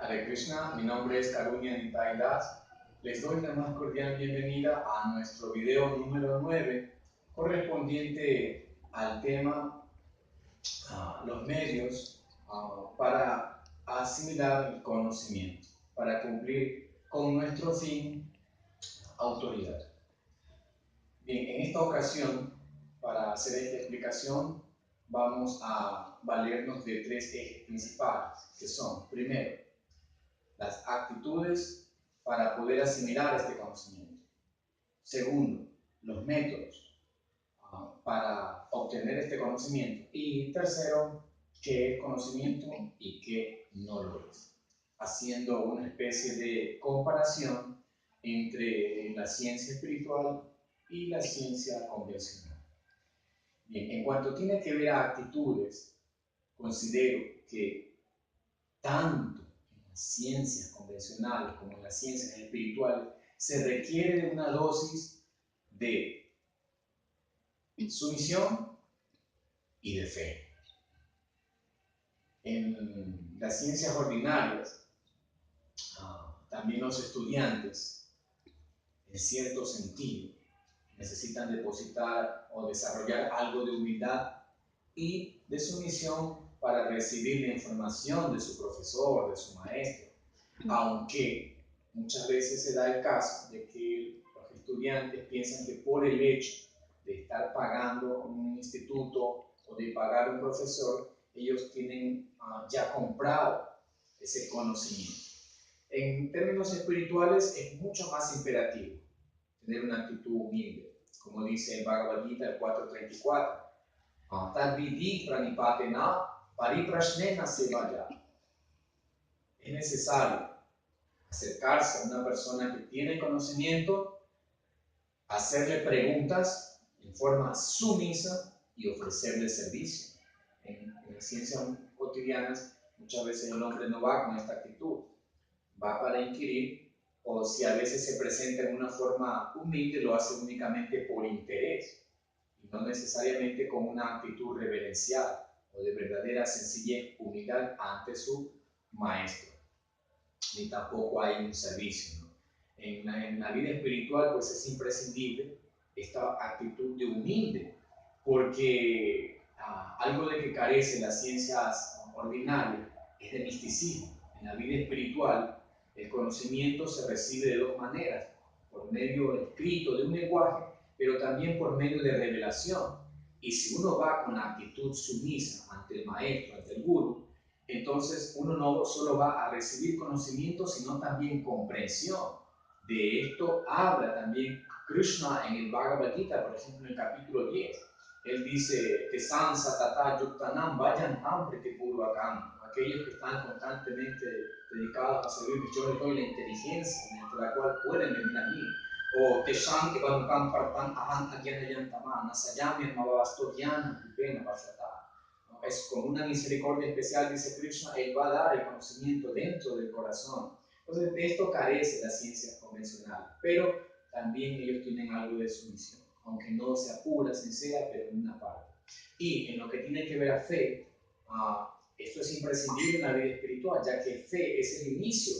Hare Krishna, mi nombre es Karunya Nitai Das. Les doy la más cordial bienvenida a nuestro video número 9, correspondiente al tema los medios para asimilar el conocimiento, para cumplir con nuestro fin, autoridad. Bien, en esta ocasión, para hacer esta explicación, vamos a valernos de tres ejes principales, que son, primero, las actitudes para poder asimilar este conocimiento. Segundo, los métodos para obtener este conocimiento. Y tercero, qué es conocimiento y qué no lo es. Haciendo una especie de comparación entre la ciencia espiritual y la ciencia convencional. Bien, en cuanto tiene que ver a actitudes, considero que tanto en las ciencias convencionales como en las ciencias espirituales se requiere de una dosis de sumisión y de fe. En las ciencias ordinarias, también los estudiantes, en cierto sentido, necesitan depositar o desarrollar algo de humildad y de sumisión para recibir la información de su profesor, de su maestro, aunque muchas veces se da el caso de que los estudiantes piensan que por el hecho de estar pagando un instituto o de pagar un profesor, ellos tienen ya comprado ese conocimiento. En términos espirituales es mucho más imperativo tener una actitud humilde, como dice el Bhagavad Gita el 4.34. Tadvidi pranipatena pariprashnena sevaya. Es necesario acercarse a una persona que tiene conocimiento, hacerle preguntas en forma sumisa y ofrecerle servicio. En las ciencias cotidianas muchas veces el hombre no va con esta actitud, va para inquirir, o si a veces se presenta en una forma humilde, lo hace únicamente por interés y no necesariamente con una actitud reverencial o de verdadera sencillez, humildad ante su maestro. Ni tampoco hay un servicio, ¿no? En la vida espiritual pues es imprescindible esta actitud de humilde, porque algo de que carecen las ciencias ordinarias es de misticismo. En la vida espiritual el conocimiento se recibe de dos maneras, por medio escrito de un lenguaje, pero también por medio de revelación. Y si uno va con la actitud sumisa ante el maestro, ante el guru, entonces uno no solo va a recibir conocimiento, sino también comprensión. De esto habla también Krishna en el Bhagavad Gita, por ejemplo, en el capítulo 10. Él dice, Tesan satata yuktanam vayan tam pritipurvakam. Aquellos que están constantemente dedicados a servirme, yo les doy la inteligencia mediante la cual pueden venir a mí. O Teshan evanukam partan aham agyanayantama nasayami amavastogyana pipena vashata. Es con una misericordia especial, dice Krishna, Él va a dar el conocimiento dentro del corazón. Entonces, de esto carece las ciencias convencionales, pero también ellos tienen algo de sumisión, aunque no sea pura, sincera, pero en una parte. Y en lo que tiene que ver a fe, esto es imprescindible en la vida espiritual, ya que fe es el inicio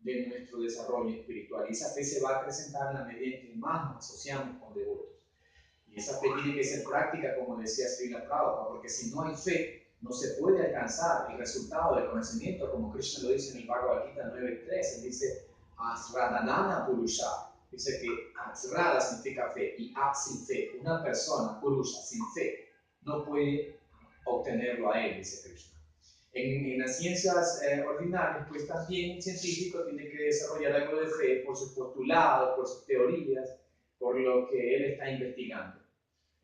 de nuestro desarrollo espiritual, y esa fe se va a acrecentar en la medida en que más nos asociamos con devotos. Y esa fe tiene que ser práctica, como decía Srila Prabhupada, porque si no hay fe, no se puede alcanzar el resultado del conocimiento, como Krishna lo dice en el Bhagavad Gita 9.3. Él dice, Asradanana Purusha. Dice que Asrada significa fe y A sin fe. Una persona, Purusha, sin fe, no puede obtenerlo a él, dice Krishna. En las ciencias ordinarias, pues también el científico tiene que desarrollar algo de fe por sus postulados, por sus teorías, por lo que él está investigando.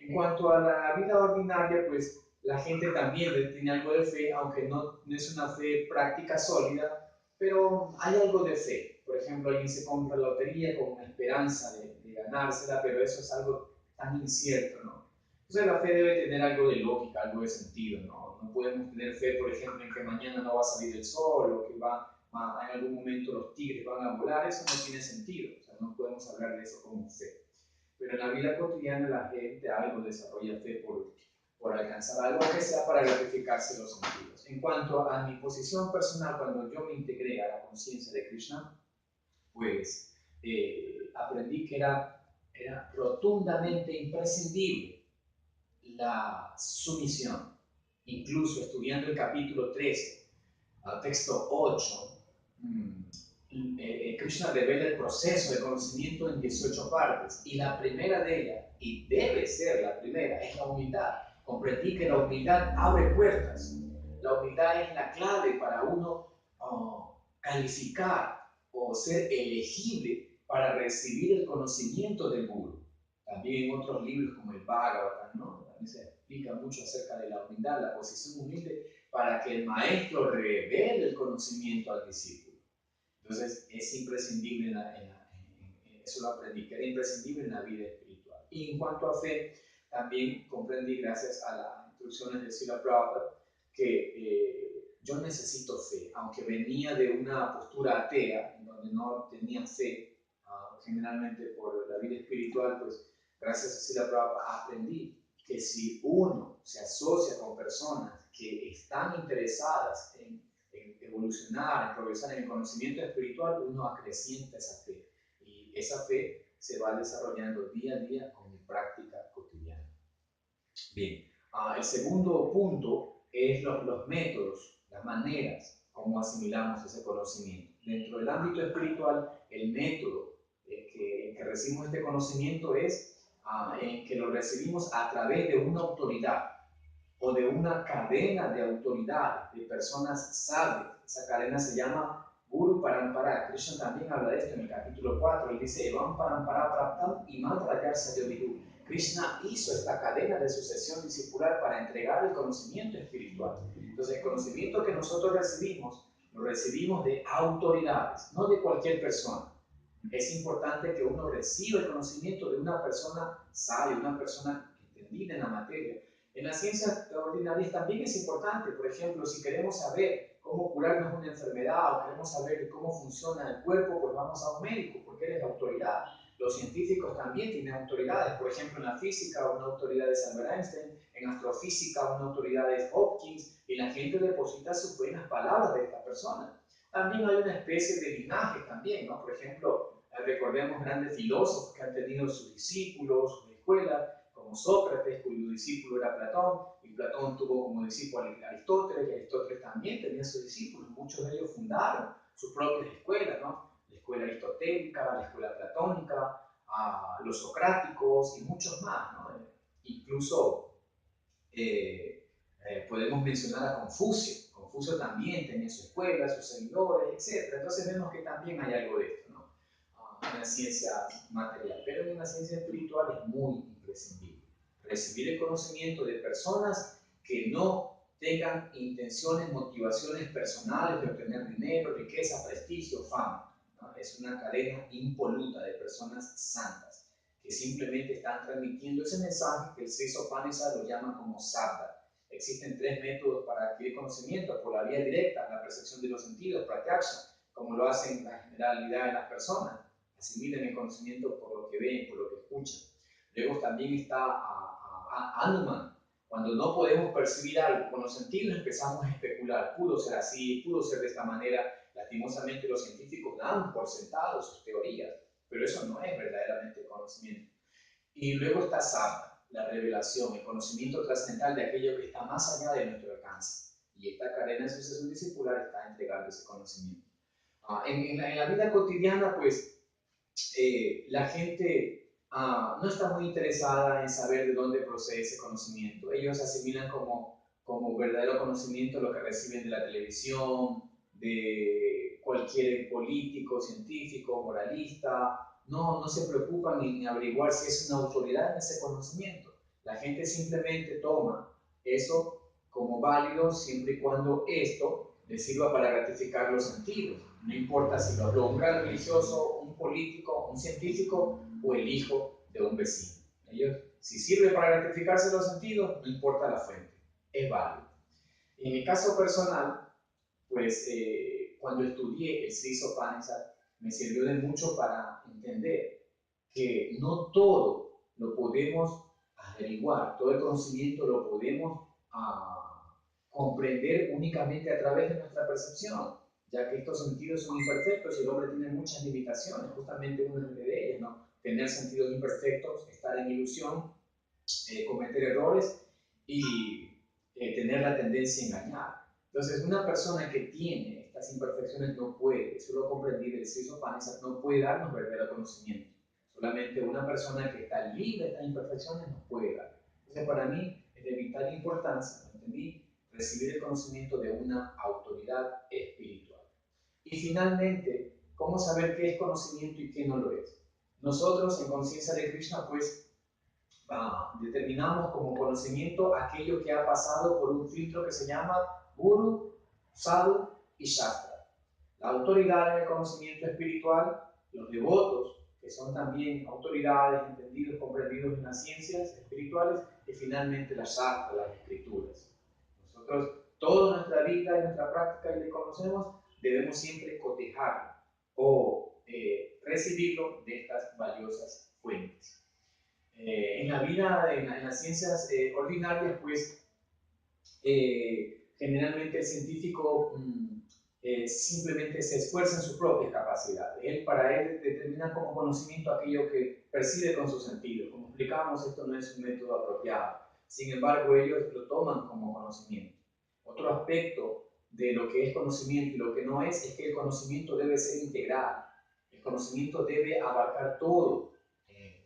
En cuanto a la vida ordinaria, pues la gente también tiene algo de fe, aunque no es una fe práctica sólida, pero hay algo de fe. Por ejemplo, alguien se compra la lotería con una esperanza de ganársela, pero eso es algo tan incierto, ¿no? Entonces la fe debe tener algo de lógica, algo de sentido, ¿no? No podemos tener fe, por ejemplo, en que mañana no va a salir el sol o que en algún momento los tigres van a volar. Eso no tiene sentido, o sea, no podemos hablar de eso como fe. Pero en la vida cotidiana la gente algo desarrolla fe por alcanzar algo que sea para gratificarse los sentidos. En cuanto a mi posición personal, cuando yo me integré a la conciencia de Krishna, pues aprendí que era rotundamente imprescindible la sumisión. Incluso estudiando el capítulo 13, al texto 8, Krishna revela el proceso de conocimiento en 18 partes, y la primera de ellas, y debe ser la primera, es la humildad. Comprendí que la humildad abre puertas. La humildad es la clave para uno calificar o ser elegible para recibir el conocimiento del Guru. También en otros libros como el Bhagavatam, ¿no? También se explica mucho acerca de la humildad, la posición humilde para que el maestro revele el conocimiento al discípulo. Entonces es imprescindible, eso lo aprendí, que era imprescindible en la vida espiritual. Y en cuanto a fe, también comprendí, gracias a las instrucciones de Srila Prabhupada, que yo necesito fe, aunque venía de una postura atea, en donde no tenía fe, generalmente por la vida espiritual, pues gracias a Srila Prabhupada aprendí que si uno se asocia con personas que están interesadas en evolucionar, en progresar en el conocimiento espiritual, uno acrecienta esa fe. Y esa fe se va desarrollando día a día con mi práctica cotidiana. Bien, el segundo punto es los métodos, las maneras como asimilamos ese conocimiento. Dentro del ámbito espiritual, el método en que recibimos este conocimiento es en que lo recibimos a través de una autoridad o de una cadena de autoridad, de personas sabias. Esa cadena se llama Guru Parampara. Krishna también habla de esto en el capítulo 4. Él dice, Evam Parampara Praptam Imam Rayarsa Yovidu. Krishna hizo esta cadena de sucesión discipular para entregar el conocimiento espiritual. Entonces, el conocimiento que nosotros recibimos, lo recibimos de autoridades, no de cualquier persona. Es importante que uno reciba el conocimiento de una persona sabia, una persona entendida en la materia. En las ciencias ordinarias también es importante, por ejemplo, si queremos saber cómo curarnos una enfermedad o queremos saber cómo funciona el cuerpo, pues vamos a un médico, porque él es la autoridad. Los científicos también tienen autoridades, por ejemplo, en la física una autoridad es Albert Einstein, en astrofísica una autoridad es Hopkins, y la gente deposita sus buenas palabras de esta persona. También hay una especie de linaje también, ¿no? Por ejemplo, recordemos grandes filósofos que han tenido sus discípulos, sus escuelas, como Sócrates, cuyo discípulo era Platón, y Platón tuvo como discípulo a Aristóteles, y Aristóteles también tenía sus discípulos. Muchos de ellos fundaron sus propias escuelas, ¿no? La escuela aristotélica, la escuela platónica, los socráticos y muchos más, ¿no? Incluso podemos mencionar a Confucio. Confucio también tenía su escuela, sus seguidores, etc. Entonces vemos que también hay algo de esto, ¿no? En la ciencia material, pero en la ciencia espiritual es muy imprescindible recibir el conocimiento de personas que no tengan intenciones, motivaciones personales de obtener dinero, riqueza, prestigio, fama, ¿no? Es una cadena impoluta de personas santas que simplemente están transmitiendo ese mensaje que el Sri Sopanesa lo llama como sabda. Existen 3 métodos para adquirir conocimiento: por la vía directa, la percepción de los sentidos, pratyaksha, como lo hacen la generalidad de las personas, asimilen el conocimiento por lo que ven, por lo que escuchan. Luego también está Anuman. Cuando no podemos percibir algo con los sentidos, empezamos a especular. Pudo ser así, pudo ser de esta manera. Lastimosamente los científicos dan por sentado sus teorías, pero eso no es verdaderamente conocimiento. Y luego está Sabda, la revelación, el conocimiento trascendental de aquello que está más allá de nuestro alcance. Y esta cadena de sucesión discipular está entregando ese conocimiento. En la vida cotidiana, pues, la gente no está muy interesada en saber de dónde procede ese conocimiento. Ellos asimilan como verdadero conocimiento lo que reciben de la televisión, de cualquier político, científico, moralista. No se preocupan en averiguar si es una autoridad en ese conocimiento. La gente simplemente toma eso como válido siempre y cuando esto les sirva para gratificar los sentidos. No importa si lo habló un gran religioso, un político, un científico o el hijo de un vecino. Ellos, si sirve para gratificarse los sentidos, no importa la fuente, es válido. En mi caso personal, pues cuando estudié el Sri Sopanesa, me sirvió de mucho para entender que no todo lo podemos averiguar, todo el conocimiento lo podemos comprender únicamente a través de nuestra percepción, ya que estos sentidos son imperfectos y el hombre tiene muchas limitaciones, justamente una de ellas, ¿no? Tener sentidos imperfectos, estar en ilusión, cometer errores y tener la tendencia a engañar. Entonces, una persona que tiene estas imperfecciones no puede, eso lo comprendí del Sri Upanishad, no puede darnos verdadero conocimiento. Solamente una persona que está libre de estas imperfecciones nos puede dar. Entonces, para mí es de vital importancia, ¿lo entendí? Recibir el conocimiento de una autoridad espiritual. Y finalmente, ¿cómo saber qué es conocimiento y qué no lo es? Nosotros en Conciencia de Krishna, pues, determinamos como conocimiento aquello que ha pasado por un filtro que se llama Guru, Sadhu y Shastra. La autoridad en el conocimiento espiritual, los devotos, que son también autoridades, entendidos, comprendidos en las ciencias espirituales, y finalmente la Shastra, las escrituras. Nosotros, toda nuestra vida y nuestra práctica y le conocemos, debemos siempre cotejarlo o recibirlo de estas valiosas fuentes. En la vida, en las ciencias ordinarias, pues generalmente el científico simplemente se esfuerza en sus propias capacidades. Para él determina como conocimiento aquello que percibe con sus sentidos. Como explicábamos, esto no es un método apropiado. Sin embargo, ellos lo toman como conocimiento. Otro aspecto de lo que es conocimiento y lo que no es que el conocimiento debe ser integral. El conocimiento debe abarcar todo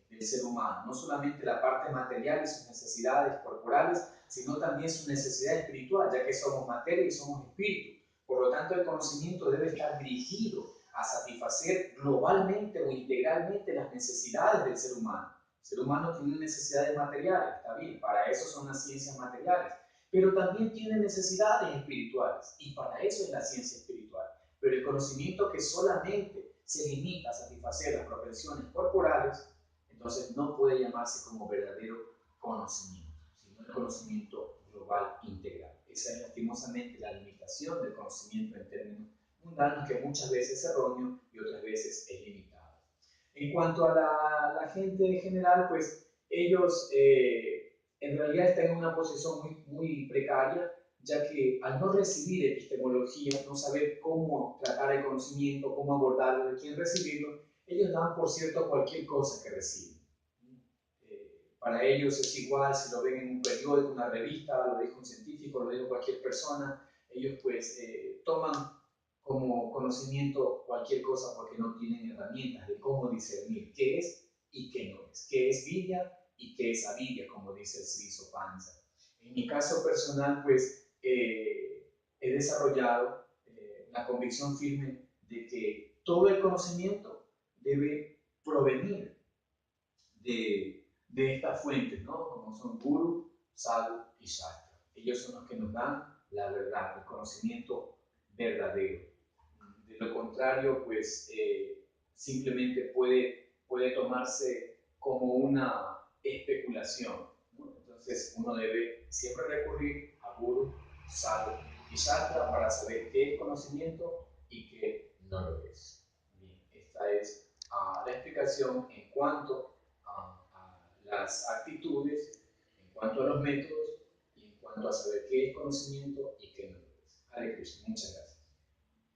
del ser humano, no solamente la parte material y sus necesidades corporales, sino también su necesidad espiritual, ya que somos materia y somos espíritu. Por lo tanto, el conocimiento debe estar dirigido a satisfacer globalmente o integralmente las necesidades del ser humano. El ser humano tiene necesidades materiales, está bien, para eso son las ciencias materiales, pero también tiene necesidades espirituales y para eso es la ciencia espiritual. Pero el conocimiento que solamente se limita a satisfacer las propensiones corporales, entonces no puede llamarse como verdadero conocimiento, sino el conocimiento global integral. Esa es lastimosamente la limitación del conocimiento en términos mundanos, que muchas veces es erróneo y otras veces es limitado. En cuanto a la gente en general, pues ellos en realidad están en una posición muy precaria, ya que al no recibir epistemología, no saber cómo tratar el conocimiento, cómo abordarlo, de quién recibirlo, ellos dan por cierto cualquier cosa que reciben. Para ellos es igual si lo ven en un periódico, una revista, lo dijo un científico, lo dijo cualquier persona, ellos pues toman como conocimiento cualquier cosa porque no tienen herramientas de cómo discernir qué es y qué no es, qué es vidya y qué es avidya, como dice el Sri Sopanza. En mi caso personal, pues he desarrollado la convicción firme de que todo el conocimiento debe provenir de estas fuentes, ¿no? Como son Guru, Sadhu y Shastra. Ellos son los que nos dan la verdad, el conocimiento verdadero. De lo contrario, pues simplemente puede tomarse como una especulación, ¿no? Entonces uno debe siempre recurrir a Guru, Sadhu y Shastra para saber qué es conocimiento y qué no lo es. Bien, esta es la explicación en cuanto a las actitudes, en cuanto a los métodos y en cuanto a saber qué es conocimiento y qué no lo es. Hare Krishna, muchas gracias.